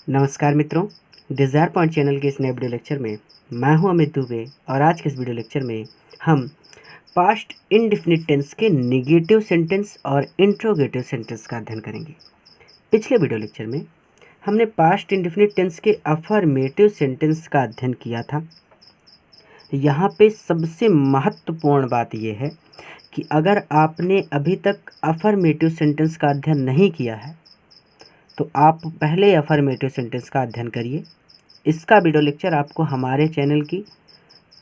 नमस्कार मित्रों, desire point channel के इस नए वीडियो लेक्चर में मैं हूं अमित दुबे और आज के इस वीडियो लेक्चर में हम पास्ट इंडेफिनिट टेंस के नेगेटिव सेंटेंस और इंट्रोगेटिव सेंटेंस का अध्ययन करेंगे। पिछले वीडियो लेक्चर में हमने पास्ट इंडेफिनिट टेंस के अफर्मेटिव सेंटेंस का अध्ययन किया था। यहाँ पे सबसे महत्वपूर्ण बात यह है कि अगर आपने अभी तक अफर्मेटिव सेंटेंस का अध्ययन नहीं किया है तो आप पहले अफर्मेटिव सेंटेंस का अध्ययन करिए। इसका वीडियो लेक्चर आपको हमारे चैनल की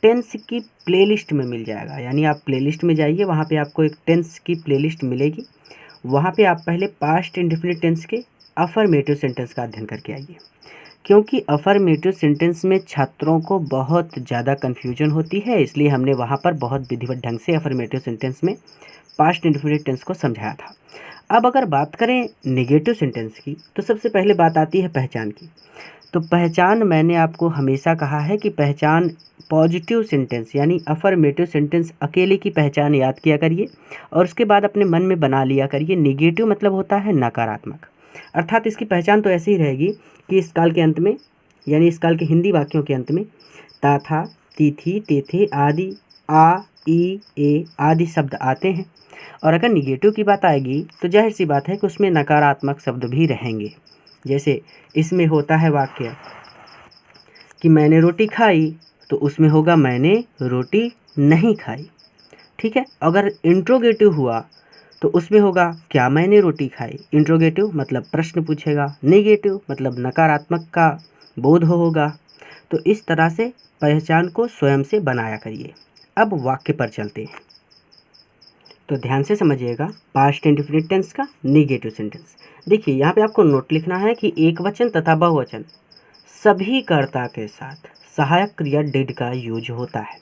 टेंस की प्लेलिस्ट में मिल जाएगा, यानी आप प्लेलिस्ट में जाइए, वहाँ पे आपको एक टेंस की प्लेलिस्ट मिलेगी। वहाँ पे आप पहले पास्ट इंडेफिनिट टेंस के अफर्मेटिव सेंटेंस का अध्ययन करके आइए, क्योंकि अफर्मेटिव सेंटेंस में छात्रों को बहुत ज़्यादा कन्फ्यूजन होती है, इसलिए हमने वहाँ पर बहुत विधिवत ढंग से अफर्मेटिव सेंटेंस में पास्ट इंडेफिनिट टेंस को समझाया था। अब अगर बात करें नेगेटिव सेंटेंस की, तो सबसे पहले बात आती है पहचान की। तो पहचान मैंने आपको हमेशा कहा है कि पहचान पॉजिटिव सेंटेंस यानी अफर्मेटिव सेंटेंस अकेले की पहचान याद किया करिए और उसके बाद अपने मन में बना लिया करिए। नेगेटिव मतलब होता है नकारात्मक, अर्थात इसकी पहचान तो ऐसी ही रहेगी कि इस काल के अंत में, यानी इस काल के हिंदी वाक्यों के अंत में ता था, ती थी, ते थे आदि, आ, ई, ए आदि शब्द आते हैं। और अगर निगेटिव की बात आएगी तो जाहिर सी बात है कि उसमें नकारात्मक शब्द भी रहेंगे। जैसे इसमें होता है वाक्य कि मैंने रोटी खाई, तो उसमें होगा मैंने रोटी नहीं खाई। ठीक है। अगर इंट्रोगेटिव हुआ तो उसमें होगा क्या मैंने रोटी खाई। इंट्रोगेटिव मतलब प्रश्न पूछेगा, नेगेटिव मतलब नकारात्मक का बोध होगा। तो इस तरह से पहचान को स्वयं से बनाया करिए। अब वाक्य पर चलते हैं, तो ध्यान से समझिएगा पास्ट इंडेफिनिट टेंस का नेगेटिव सेंटेंस। देखिए यहाँ पे आपको नोट लिखना है कि एक वचन तथा बहुवचन सभी कर्ता के साथ सहायक क्रिया डिड का यूज होता है।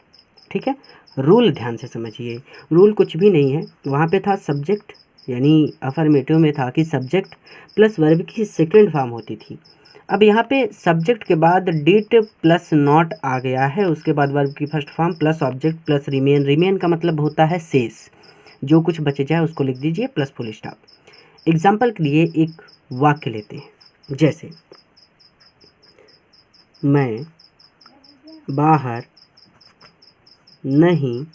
ठीक है। रूल ध्यान से समझिए, रूल कुछ भी नहीं है। वहाँ पे था सब्जेक्ट, यानी अफर्मेटिव में था कि सब्जेक्ट प्लस वर्ब की सेकेंड फॉर्म होती थी। अब यहाँ पे सब्जेक्ट के बाद डिड प्लस नॉट आ गया है, उसके बाद वर्ब की first form plus object plus remain. Remain का मतलब होता है शेष, जो कुछ बचे जाए उसको लिख दीजिए प्लस फुल स्टॉप। एग्जाम्पल के लिए एक वाक्य लेते हैं, जैसे मैं बाहर नहीं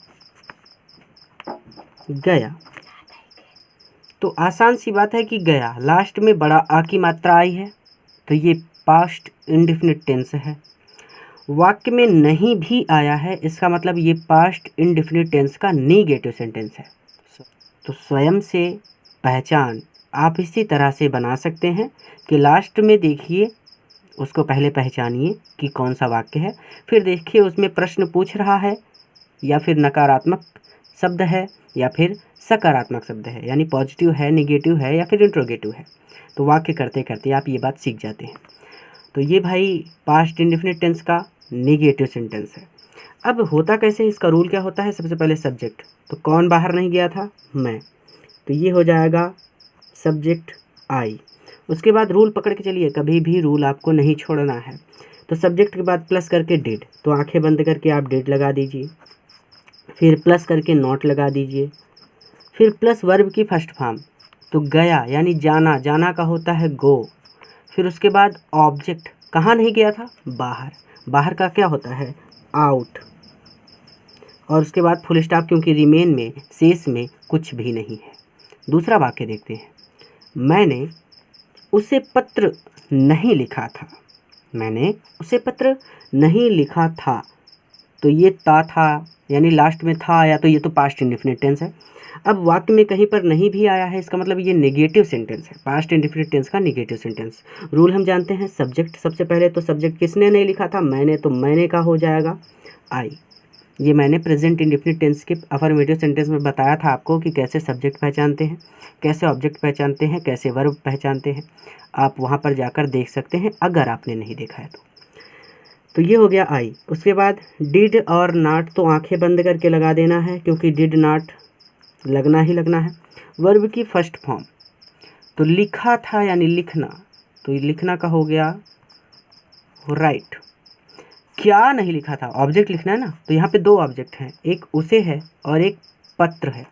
गया। तो आसान सी बात है कि गया, लास्ट में बड़ा आ की मात्रा आई है, तो ये पास्ट इंडेफिनिट टेंस है। वाक्य में नहीं भी आया है, इसका मतलब ये पास्ट इंडेफिनिट टेंस का नेगेटिव सेंटेंस है। तो स्वयं से पहचान आप इसी तरह से बना सकते हैं कि लास्ट में देखिए, उसको पहले पहचानिए कि कौन सा वाक्य है, फिर देखिए उसमें प्रश्न पूछ रहा है या फिर नकारात्मक शब्द है या फिर सकारात्मक शब्द है, यानी पॉजिटिव है, नेगेटिव है या फिर इंट्रोगेटिव है। तो वाक्य करते करते आप ये बात सीख जाते हैं। तो ये भाई पास्ट इंडेफिनिट टेंस का नेगेटिव सेंटेंस है। अब होता कैसे, इसका रूल क्या होता है। सबसे पहले सब्जेक्ट, तो कौन बाहर नहीं गया था, मैं, तो ये हो जाएगा सब्जेक्ट आई। उसके बाद रूल पकड़ के चलिए, कभी भी रूल आपको नहीं छोड़ना है। तो सब्जेक्ट के बाद प्लस करके डिड, तो आंखें बंद करके आप डिड लगा दीजिए, फिर प्लस करके नॉट लगा दीजिए, फिर प्लस वर्ब की फर्स्ट फॉर्म, तो गया यानी जाना, जाना का होता है गो। फिर उसके बाद ऑब्जेक्ट, कहाँ नहीं गया था, बाहर, बाहर का क्या होता है, आउट। और उसके बाद फुल स्टॉप, क्योंकि रिमेन में, शेष में कुछ भी नहीं है। दूसरा वाक्य देखते हैं, मैंने उसे पत्र नहीं लिखा था। मैंने उसे पत्र नहीं लिखा था, तो ये था यानी लास्ट में था आया, तो ये तो पास्ट इंडेफिनिट टेंस है। अब वाक्य में कहीं पर नहीं भी आया है, इसका मतलब ये नेगेटिव सेंटेंस है, पास्ट इंडेफिनिट टेंस का नेगेटिव सेंटेंस। रूल हम जानते हैं, सब्जेक्ट सबसे पहले, तो सब्जेक्ट किसने नहीं लिखा था, मैंने, तो मैंने का हो जाएगा आई। ये मैंने प्रेजेंट इंडेफिनिट टेंस के अफर्मेटिव सेंटेंस में बताया था आपको कि कैसे सब्जेक्ट पहचानते हैं, कैसे ऑब्जेक्ट पहचानते हैं, कैसे वर्ब पहचानते हैं। आप वहाँ पर जाकर देख सकते हैं अगर आपने नहीं देखा है तो ये हो गया आई। उसके बाद डिड और नॉट, तो आंखें बंद करके लगा देना है, क्योंकि डिड नॉट लगना ही लगना है। वर्ब की फर्स्ट फॉर्म, तो लिखा था यानी लिखना, तो ये लिखना का हो गया राइट। क्या नहीं लिखा था, ऑब्जेक्ट लिखना है ना, तो यहाँ पे दो ऑब्जेक्ट हैं, एक उसे है और एक पत्र है।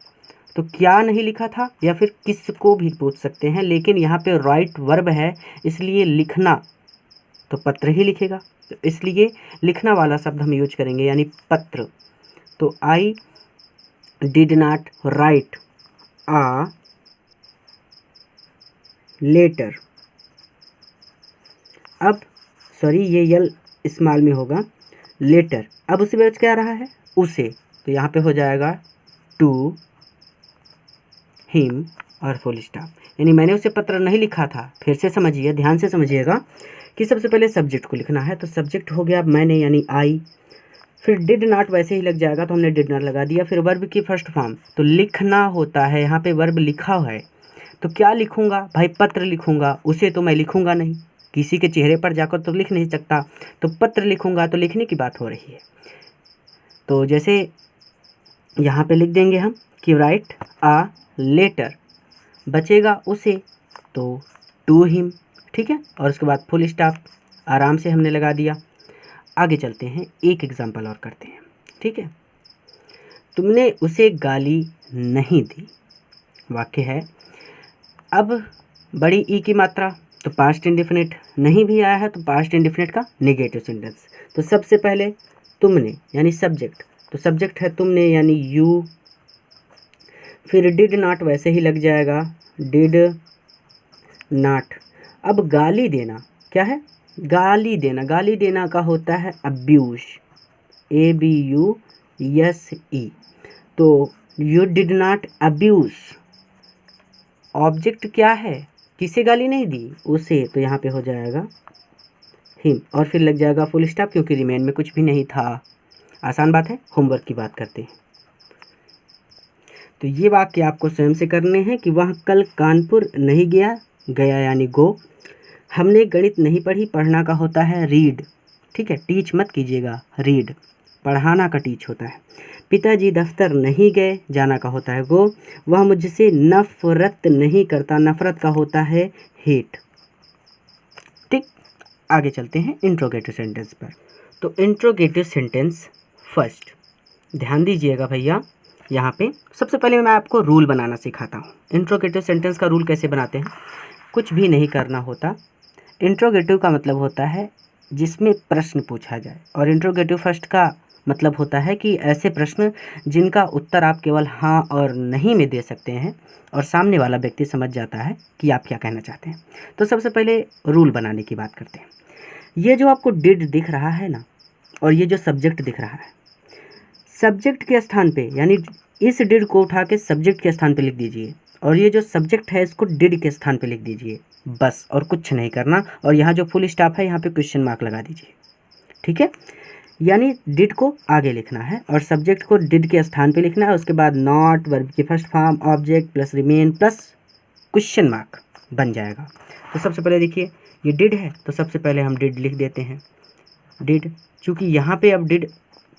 तो क्या नहीं लिखा था या फिर किसको भी पूछ सकते हैं, लेकिन यहाँ पे राइट वर्ब है, इसलिए लिखना तो पत्र ही लिखेगा, तो इसलिए लिखना वाला शब्द हम यूज करेंगे यानी पत्र। तो I did not write a letter. अब सॉरी ये यल स्मॉल में होगा लेटर। अब उसी में क्या रहा है उसे, तो यहाँ पे हो जाएगा टू हिम और फुल स्टॉप। यानी मैंने उसे पत्र नहीं लिखा था। फिर से समझिए, ध्यान से समझिएगा कि सबसे पहले सब्जेक्ट को लिखना है, तो सब्जेक्ट हो गया मैंने यानी आई, फिर डिड नॉट वैसे ही लग जाएगा तो हमने डिड नॉट लगा दिया, फिर वर्ब की फर्स्ट फॉर्म, तो लिखना होता है, यहाँ पे वर्ब लिखा है तो क्या लिखूंगा भाई, पत्र लिखूंगा। उसे तो मैं लिखूंगा नहीं, किसी के चेहरे पर जाकर तो लिख नहीं सकता, तो पत्र लिखूंगा, तो लिखने की बात हो रही है। तो जैसे यहाँ पे लिख देंगे हम कि राइट आ लेटर, बचेगा उसे तो टू हिम, ठीक है, और उसके बाद फुल स्टॉप आराम से हमने लगा दिया। आगे चलते हैं, एक एग्जांपल और करते हैं, ठीक है। तुमने उसे गाली नहीं दी, वाक्य है। अब बड़ी ई की मात्रा, तो पास्ट इंडेफिनिट नहीं भी आया है तो पास्ट इंडेफिनिट का नेगेटिव सेंटेंस। तो सबसे पहले तुमने यानी सब्जेक्ट, तो सब्जेक्ट है तुमने यानी यू, फिर डिड नॉट वैसे ही लग जाएगा डिड नॉट। अब गाली देना क्या है, गाली देना, गाली देना का होता है अब्यूज, ABUSE। तो you did not abuse, object क्या है, किसे गाली नहीं दी, उसे, तो यहाँ पे हो जाएगा हिम और फिर लग जाएगा फुल स्टॉप क्योंकि रिमेन में कुछ भी नहीं था। आसान बात है, होमवर्क की बात करते हैं। तो ये वाक्य आपको स्वयं से करने हैं कि वह कल कानपुर नहीं गया, गया यानी गो। हमने गणित नहीं पढ़ी, पढ़ना का होता है रीड, ठीक है, टीच मत कीजिएगा, रीड, पढ़ाना का टीच होता है। पिताजी दफ्तर नहीं गए, जाना का होता है गो। वह मुझसे नफरत नहीं करता, नफरत का होता है हेट, ठीक। आगे चलते हैं इंट्रोगेटिव सेंटेंस पर। तो इंट्रोगेटिव सेंटेंस फर्स्ट, ध्यान दीजिएगा भैया, यहाँ पे सबसे पहले मैं आपको रूल बनाना सिखाता हूँ। इंट्रोगेटिव सेंटेंस का रूल कैसे बनाते हैं, कुछ भी नहीं करना होता। इंट्रोगेटिव का मतलब होता है जिसमें प्रश्न पूछा जाए, और इंट्रोगेटिव फर्स्ट का मतलब होता है कि ऐसे प्रश्न जिनका उत्तर आप केवल हाँ और नहीं में दे सकते हैं और सामने वाला व्यक्ति समझ जाता है कि आप क्या कहना चाहते हैं। तो सबसे पहले रूल बनाने की बात करते हैं। ये जो आपको डिड दिख रहा है ना, और ये जो सब्जेक्ट दिख रहा है, सब्जेक्ट के स्थान पे यानी इस डिड को उठा के सब्जेक्ट के स्थान पे लिख दीजिए, और ये जो सब्जेक्ट है इसको डिड के स्थान पे लिख दीजिए, बस, और कुछ नहीं करना। और यहाँ जो फुल स्टॉप है यहाँ पे क्वेश्चन मार्क लगा दीजिए, ठीक है। यानी डिड को आगे लिखना है और सब्जेक्ट को डिड के स्थान पे लिखना है, उसके बाद नॉट, वर्ब की first form, object plus remain plus question mark बन जाएगा। तो सबसे पहले देखिए ये डिड है, तो सबसे पहले हम डिड लिख देते हैं, डिड, चूँकि यहाँ पे अब डिड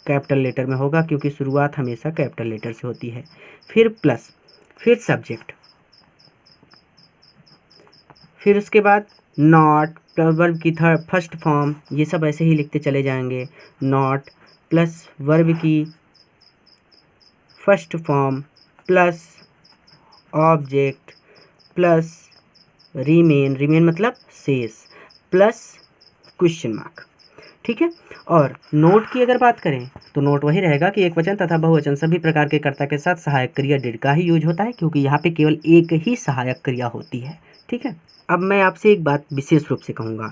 कैपिटल लेटर में होगा क्योंकि शुरुआत हमेशा कैपिटल लेटर से होती है, फिर प्लस, फिर सब्जेक्ट, फिर उसके बाद नॉट, वर्ब की फर्स्ट फॉर्म, ये सब ऐसे ही लिखते चले जाएंगे, नॉट प्लस वर्ब की first form plus object plus remain, remain मतलब शेष, प्लस क्वेश्चन मार्क, ठीक है। और नोट की अगर बात करें तो नोट वही रहेगा कि एक वचन तथा बहुवचन सभी प्रकार के कर्ता के साथ सहायक क्रिया डिड का ही यूज होता है, क्योंकि यहाँ पे केवल एक ही सहायक क्रिया होती है, ठीक है। अब मैं आपसे एक बात विशेष रूप से कहूँगा,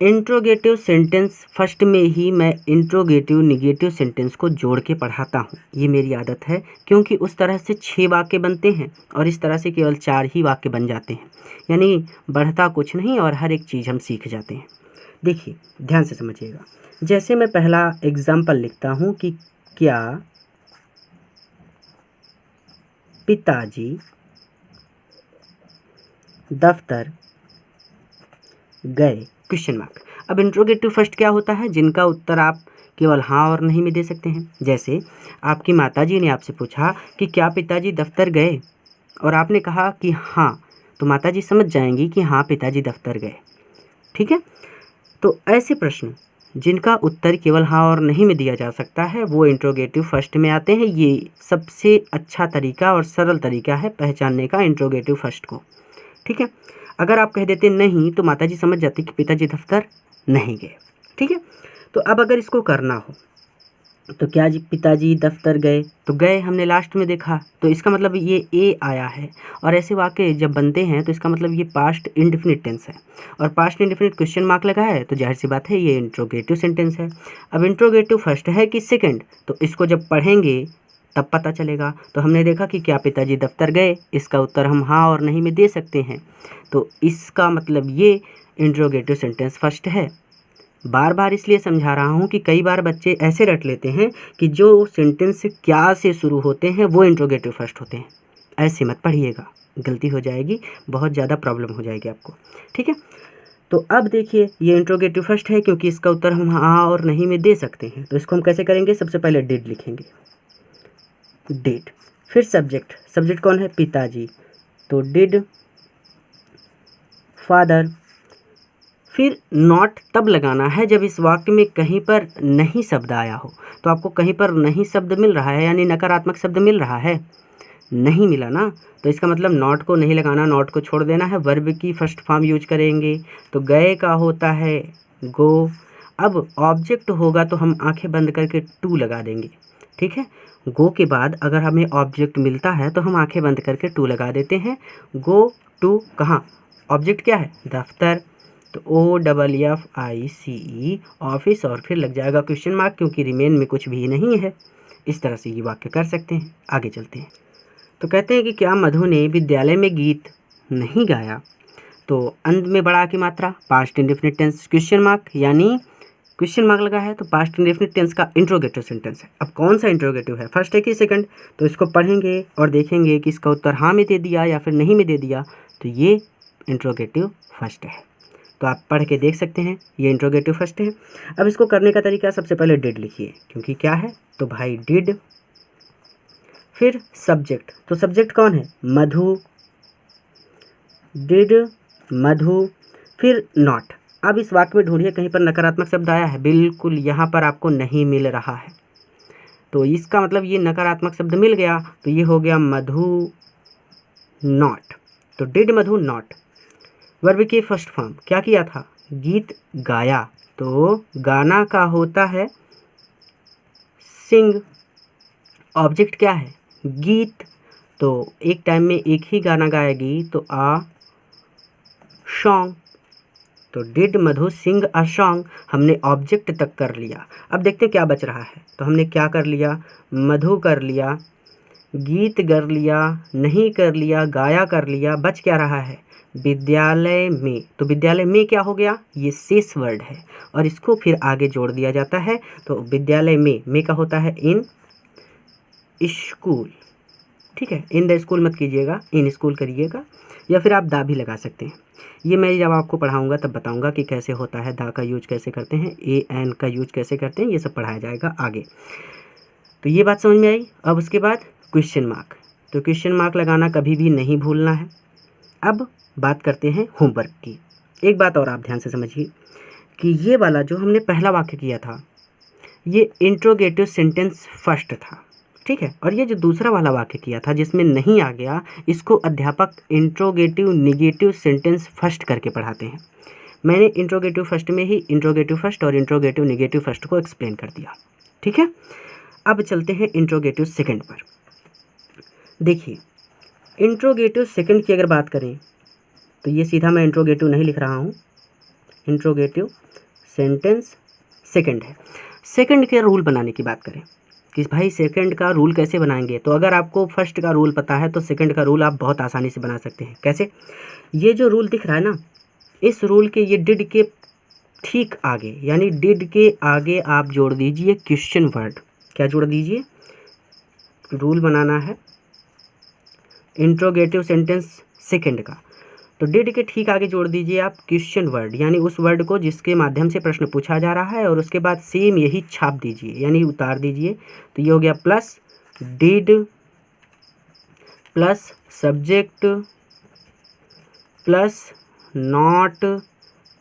इंट्रोगेटिव सेंटेंस फर्स्ट में ही मैं इंट्रोगेटिव निगेटिव सेंटेंस को जोड़ के पढ़ाता हूँ, ये मेरी आदत है, क्योंकि उस तरह से 6 वाक्य बनते हैं और इस तरह से केवल 4 ही वाक्य बन जाते हैं, यानी बढ़ता कुछ नहीं और हर एक चीज़ हम सीख जाते हैं। देखिए ध्यान से समझिएगा, जैसे मैं पहला एग्जाम्पल लिखता हूँ कि क्या पिताजी दफ्तर गए, क्वेश्चन मार्क। अब इंट्रोगेटिव फर्स्ट क्या होता है, जिनका उत्तर आप केवल हाँ और नहीं में दे सकते हैं। जैसे आपकी माताजी ने आपसे पूछा कि क्या पिताजी दफ्तर गए, और आपने कहा कि हाँ, तो माताजी समझ जाएंगी कि हाँ पिताजी दफ्तर गए, ठीक है। तो ऐसे प्रश्न जिनका उत्तर केवल हाँ और नहीं में दिया जा सकता है वो इंट्रोगेटिव फर्स्ट में आते हैं। ये सबसे अच्छा तरीका और सरल तरीका है पहचानने का इंट्रोगेटिव फर्स्ट को, ठीक है। अगर आप कह देते नहीं तो माताजी समझ जाती कि पिताजी दफ्तर नहीं गए। ठीक है, तो अब अगर इसको करना हो तो क्या जी, पिताजी दफ्तर गए, तो गए हमने लास्ट में देखा, तो इसका मतलब ये ए आया है। और ऐसे वाक्य जब बनते हैं तो इसका मतलब ये पास्ट इंडेफिनिट टेंस है, और पास्ट इंडेफिनिट क्वेश्चन मार्क लगा है तो जाहिर सी बात है ये इंट्रोगेटिव सेंटेंस है। अब इंट्रोगेटिव फर्स्ट है कि सेकंड, तो इसको जब पढ़ेंगे तब पता चलेगा। तो हमने देखा कि क्या पिताजी दफ्तर गए, इसका उत्तर हम हाँ और नहीं में दे सकते हैं, तो इसका मतलब ये इंट्रोगेटिव सेंटेंस फर्स्ट है। बार बार इसलिए समझा रहा हूँ कि कई बार बच्चे ऐसे रट लेते हैं कि जो सेंटेंस क्या से शुरू होते हैं वो इंट्रोगेटिव फर्स्ट होते हैं। ऐसे मत पढ़िएगा, गलती हो जाएगी, बहुत ज़्यादा प्रॉब्लम हो जाएगी आपको। ठीक है, तो अब देखिए ये इंट्रोगेटिव फर्स्ट है क्योंकि इसका उत्तर हम हाँ और नहीं में दे सकते हैं। तो इसको हम कैसे करेंगे, सबसे पहले डिड लिखेंगे, डिड, फिर सब्जेक्ट, सब्जेक्ट कौन है, पिताजी, तो डिड फादर। फिर नॉट तब लगाना है जब इस वाक्य में कहीं पर नहीं शब्द आया हो। तो आपको कहीं पर नहीं शब्द मिल रहा है, यानी नकारात्मक शब्द मिल रहा है, नहीं मिला ना, तो इसका मतलब नॉट को नहीं लगाना, नॉट को छोड़ देना है, वर्ब की फर्स्ट फॉर्म यूज करेंगे। तो गए का होता है गो। अब ऑब्जेक्ट होगा तो हम आंखें बंद करके टू लगा देंगे। ठीक है, गो के बाद अगर हमें ऑब्जेक्ट मिलता है तो हम आंखें बंद करके टू लगा देते हैं। गो टू कहाँ, ऑब्जेक्ट क्या है, दफ्तर, तो OFFICE ऑफिस, और फिर लग जाएगा क्वेश्चन मार्क क्योंकि रिमेन में कुछ भी नहीं है। इस तरह से ये वाक्य कर सकते हैं। आगे चलते हैं, तो कहते हैं कि क्या मधु ने विद्यालय में गीत नहीं गाया, तो अंत में बड़ा की मात्रा, past indefinite tense, question mark, यानी क्वेश्चन मार्क लगा है तो पास्ट इंडेफिनिट टेंस का इंट्रोगेटिव सेंटेंस है। अब कौन सा इंट्रोगेटिव है, फर्स्ट है कि सेकंड, तो इसको पढ़ेंगे और देखेंगे कि इसका उत्तर हाँ में दे दिया या फिर नहीं में दे दिया, तो ये इंट्रोगेटिव फर्स्ट है। तो आप पढ़ के देख सकते हैं ये इंट्रोगेटिव फर्स्ट है। अब इसको करने का तरीका, सबसे पहले डिड लिखिए क्योंकि क्या है, तो भाई डिड, फिर सब्जेक्ट, तो सब्जेक्ट कौन है, मधु, डिड मधु, फिर नॉट। अब इस वाक्य में ढूंढिए कहीं पर नकारात्मक शब्द आया है, बिल्कुल यहाँ पर आपको नहीं मिल रहा है, तो इसका मतलब ये नकारात्मक शब्द मिल गया, तो ये हो गया मधु नॉट। तो डिड मधु नॉट, वर्ब की फर्स्ट फॉर्म क्या किया था, गीत गाया, तो गाना का होता है सिंग, ऑब्जेक्ट क्या है, गीत, तो एक टाइम में एक ही गाना गाएगी तो आ सॉन्ग, तो did Madhu sing a song, हमने ऑब्जेक्ट तक कर लिया। अब देखते क्या बच रहा है, तो हमने क्या कर लिया, मधु कर लिया, गीत कर लिया, नहीं कर लिया, गाया कर लिया, बच क्या रहा है, विद्यालय में। तो विद्यालय में क्या हो गया, ये शेष वर्ड है और इसको फिर आगे जोड़ दिया जाता है। तो विद्यालय में का होता है इन स्कूल। ठीक है, इन द स्कूल मत कीजिएगा, इन स्कूल करिएगा, या फिर आप दा भी लगा सकते हैं। ये मैं जब आपको पढ़ाऊंगा तब बताऊंगा कि कैसे होता है, दा का यूज कैसे करते हैं, ए एन का यूज कैसे करते हैं, ये सब पढ़ाया जाएगा आगे। तो ये बात समझ में आई। अब उसके बाद क्वेश्चन मार्क, तो क्वेश्चन मार्क लगाना कभी भी नहीं भूलना है। अब बात करते हैं होमवर्क की। एक बात और आप ध्यान से समझिए कि ये वाला जो हमने पहला वाक्य किया था ये इंट्रोगेटिव सेंटेंस फर्स्ट था, ठीक है, और ये जो दूसरा वाला वाक्य किया था जिसमें नहीं आ गया, इसको अध्यापक इंट्रोगेटिव निगेटिव सेंटेंस फर्स्ट करके पढ़ाते हैं। मैंने इंट्रोगेटिव फर्स्ट में ही इंट्रोगेटिव फर्स्ट और इंट्रोगेटिव निगेटिव फर्स्ट को एक्सप्लेन कर दिया। ठीक है, अब चलते हैं इंट्रोगेटिव सेकंड पर। देखिए इंट्रोगेटिव सेकंड की अगर बात करें तो ये सीधा मैं इंट्रोगेटिव नहीं लिख रहा हूँ, इंट्रोगेटिव सेंटेंस सेकंड है। सेकंड के रूल बनाने की बात करें कि भाई सेकंड का रूल कैसे बनाएंगे, तो अगर आपको फर्स्ट का रूल पता है तो सेकंड का रूल आप बहुत आसानी से बना सकते हैं। कैसे, ये जो रूल दिख रहा है ना, इस रूल के ये डिड के ठीक आगे, यानी डिड के आगे आप जोड़ दीजिए क्वेश्चन वर्ड। क्या जोड़ दीजिए, रूल बनाना है इंट्रोगेटिव सेंटेंस सेकंड का, तो डिड के ठीक आगे जोड़ दीजिए आप क्वेश्चन वर्ड, यानी उस वर्ड को जिसके माध्यम से प्रश्न पूछा जा रहा है, और उसके बाद सेम यही छाप दीजिए, यानी उतार दीजिए। तो ये हो गया plus did plus subject plus not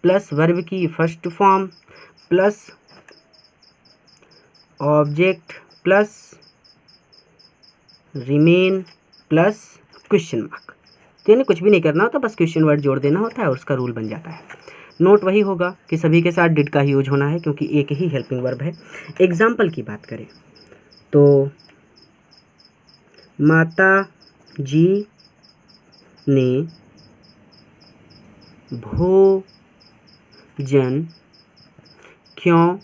plus verb की first form plus object plus remain plus question mark. तो यानी कुछ भी नहीं करना होता, बस क्वेश्चन वर्ड जोड़ देना होता है और उसका रूल बन जाता है। नोट वही होगा कि सभी के साथ डिड का ही यूज होना है क्योंकि एक ही हेल्पिंग वर्ब है। एग्जाम्पल की बात करें तो माता जी ने भोजन क्यों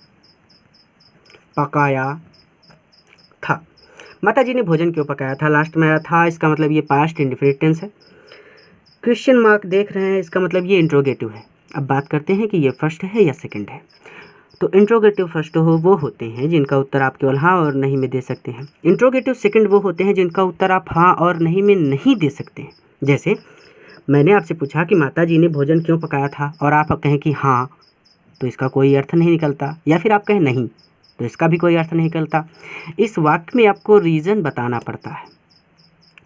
पकाया था। माता जी ने भोजन क्यों पकाया था, लास्ट में आया था, इसका मतलब ये पास्ट इंडेफिनिट टेंस है। क्वेश्चन मार्क देख रहे हैं, इसका मतलब ये इंट्रोगेटिव है। अब बात करते हैं कि ये फर्स्ट है या सेकंड है। तो इंट्रोगेटिव फर्स्ट वो होते हैं जिनका उत्तर आप केवल हाँ और नहीं में दे सकते हैं। इंट्रोगेटिव सेकंड वो होते हैं जिनका उत्तर आप हाँ और नहीं में नहीं दे सकते हैं। जैसे मैंने आपसे पूछा कि माता जी ने भोजन क्यों पकाया था और आप कहें कि हाँ, तो इसका कोई अर्थ नहीं निकलता, या फिर आप कहें नहीं तो इसका भी कोई अर्थ नहीं निकलता। इस वाक्य में आपको रीज़न बताना पड़ता है।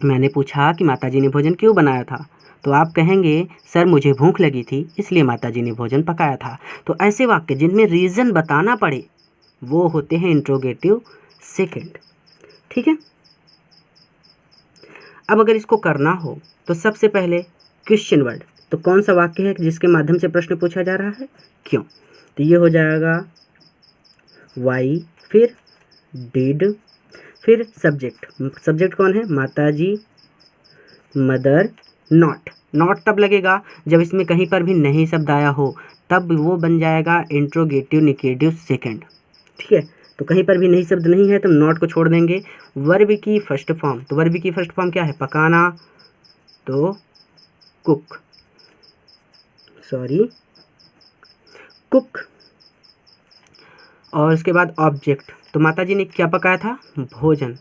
मैंने पूछा कि माता जी ने भोजन क्यों बनाया था, तो आप कहेंगे सर मुझे भूख लगी थी इसलिए माता जी ने भोजन पकाया था। तो ऐसे वाक्य जिनमें रीज़न बताना पड़े वो होते हैं इंट्रोगेटिव सेकंड। ठीक है। अब अगर इसको करना हो तो सबसे पहले क्वेश्चन वर्ड, तो कौन सा वाक्य है जिसके माध्यम से प्रश्न पूछा जा रहा है, क्यों, तो ये हो जाएगा वाई, फिर डिड, फिर सब्जेक्ट। सब्जेक्ट कौन है, माता जी, मदर, नॉट। नॉट तब लगेगा जब इसमें कहीं पर भी नहीं शब्द आया हो, तब वो बन जाएगा इंट्रोगेटिव निगेटिव सेकंड। ठीक है। तो कहीं पर भी नहीं शब्द नहीं है तो नॉट को छोड़ देंगे। वर्ब की फर्स्ट फॉर्म, तो वर्ब की फर्स्ट फॉर्म क्या है, पकाना, तो कुक, सॉरी कुक। और उसके बाद ऑब्जेक्ट, तो माता जी ने क्या पकाया था, भोजन,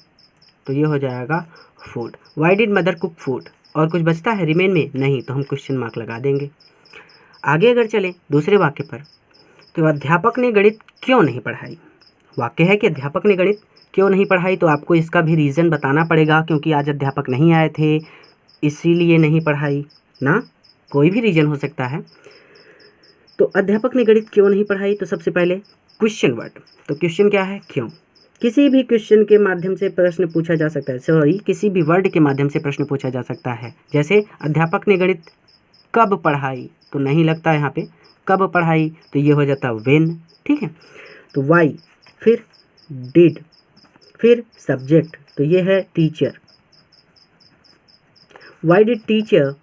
तो ये हो जाएगा food. Why did mother cook food. और कुछ बचता है रिमेन में, नहीं, तो हम क्वेश्चन मार्क लगा देंगे। आगे अगर चलें दूसरे वाक्य पर, तो अध्यापक ने गणित क्यों नहीं पढ़ाई। वाक्य है कि अध्यापक ने गणित क्यों नहीं पढ़ाई, तो आपको इसका भी रीज़न बताना पड़ेगा क्योंकि आज अध्यापक नहीं आए थे इसीलिए नहीं पढ़ाई ना, कोई भी रीज़न हो सकता है। तो अध्यापक ने गणित क्यों नहीं पढ़ाई, तो सबसे पहले क्वेश्चन वर्ड, तो क्वेश्चन क्या है, क्यों। किसी भी क्वेश्चन के माध्यम से प्रश्न पूछा जा सकता है, सॉरी किसी भी वर्ड के माध्यम से प्रश्न पूछा जा सकता है। जैसे अध्यापक ने गणित कब पढ़ाई, तो नहीं लगता यहाँ पे, कब पढ़ाई, तो ये हो जाता व्हेन। ठीक है। तो वाई, फिर डिड, फिर सब्जेक्ट, तो ये है टीचर, वाई डिड टीचर।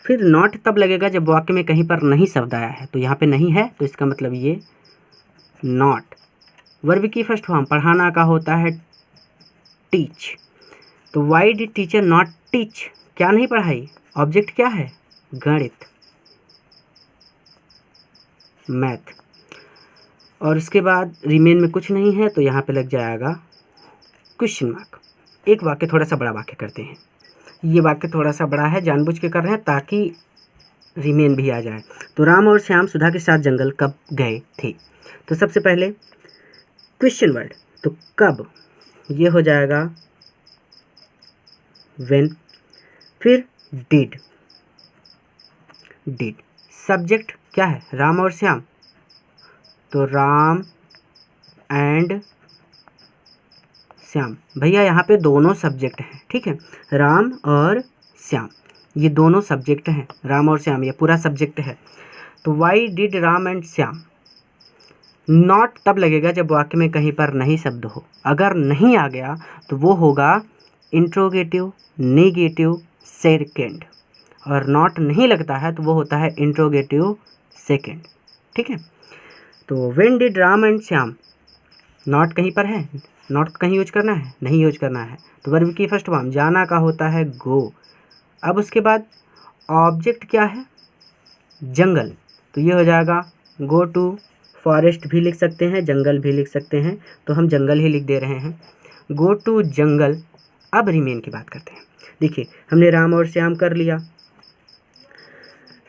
फिर नॉट तब लगेगा जब वाक्य में कहीं पर नहीं शब्द आया है, तो यहाँ पे नहीं है तो इसका मतलब ये नॉट। वर्ब की फर्स्ट फॉर्म पढ़ाना का होता है टीच, तो why did teacher not teach, क्या नहीं पढ़ाई, ऑब्जेक्ट क्या है, गणित, मैथ। और उसके बाद रिमेन में कुछ नहीं है तो यहाँ पे लग जाएगा क्वेश्चन मार्क। एक वाक्य थोड़ा सा बड़ा वाक्य करते हैं, ये वाक्य थोड़ा सा बड़ा है, जानबूझ के कर रहे हैं ताकि रिमेन भी आ जाए। तो राम और श्याम सुधा के साथ जंगल कब गए थे, तो सबसे पहले क्वेश्चन वर्ड, तो कब, ये हो जाएगा व्हेन, फिर डिड, डिड। सब्जेक्ट क्या है, राम और श्याम, तो राम एंड श्याम। भैया यहाँ पे दोनों सब्जेक्ट हैं, ठीक है, राम और श्याम ये दोनों सब्जेक्ट हैं, राम और श्याम ये पूरा सब्जेक्ट है। तो why did Ram and Shyam. Not तब लगेगा जब वाक्य में कहीं पर नहीं शब्द हो, अगर नहीं आ गया तो वो होगा इंट्रोगेटिव नेगेटिव सेकंड, और नॉट नहीं लगता है तो वो होता है इंट्रोगेटिव सेकंड। ठीक है। तो when did Ram and Shyam, not कहीं पर है, नॉट कहीं यूज करना है, नहीं यूज करना है, तो वर्ब की फर्स्ट फॉर्म जाना का होता है गो। अब उसके बाद ऑब्जेक्ट क्या है, जंगल, तो ये हो जाएगा गो टू फॉरेस्ट भी लिख सकते हैं, जंगल भी लिख सकते हैं, तो हम जंगल ही लिख दे रहे हैं, गो टू जंगल। अब रिमेन की बात करते हैं। देखिए हमने राम और श्याम कर लिया,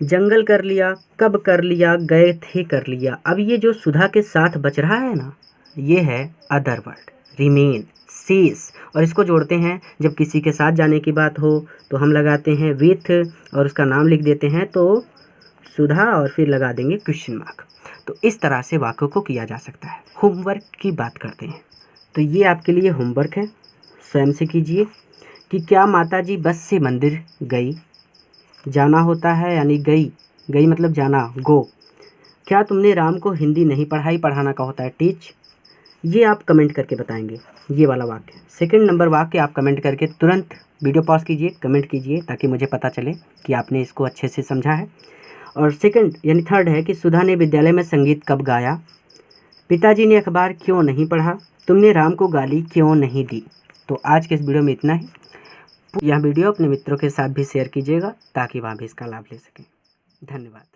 जंगल कर लिया, कब कर लिया, गए थे कर लिया। अब ये जो सुधा के साथ बच रहा है ना, ये है अदर वर्ड, रिमेन, शेष, और इसको जोड़ते हैं जब किसी के साथ जाने की बात हो तो हम लगाते हैं विथ और उसका नाम लिख देते हैं, तो सुधा और फिर लगा देंगे क्वेश्चन मार्क। तो इस तरह से वाक्यों को किया जा सकता है। होमवर्क की बात करते हैं, तो ये आपके लिए होमवर्क है, स्वयं से कीजिए कि क्या माता जी बस से मंदिर गई, जाना होता है यानी गई, गई मतलब जाना, गो, क्या तुमने राम को हिंदी नहीं पढ़ाई, पढ़ाना का होता है टीच। ये आप कमेंट करके बताएंगे, ये वाला वाक्य। सेकंड नंबर वाक्य आप कमेंट करके तुरंत वीडियो पॉज कीजिए, कमेंट कीजिए, ताकि मुझे पता चले कि आपने इसको अच्छे से समझा है। और सेकंड यानी थर्ड है कि सुधा ने विद्यालय में संगीत कब गाया, पिताजी ने अखबार क्यों नहीं पढ़ा, तुमने राम को गाली क्यों नहीं दी। तो आज के इस वीडियो में इतना ही। यह वीडियो अपने मित्रों के साथ भी शेयर कीजिएगा ताकि वह भी इसका लाभ ले सकें। धन्यवाद।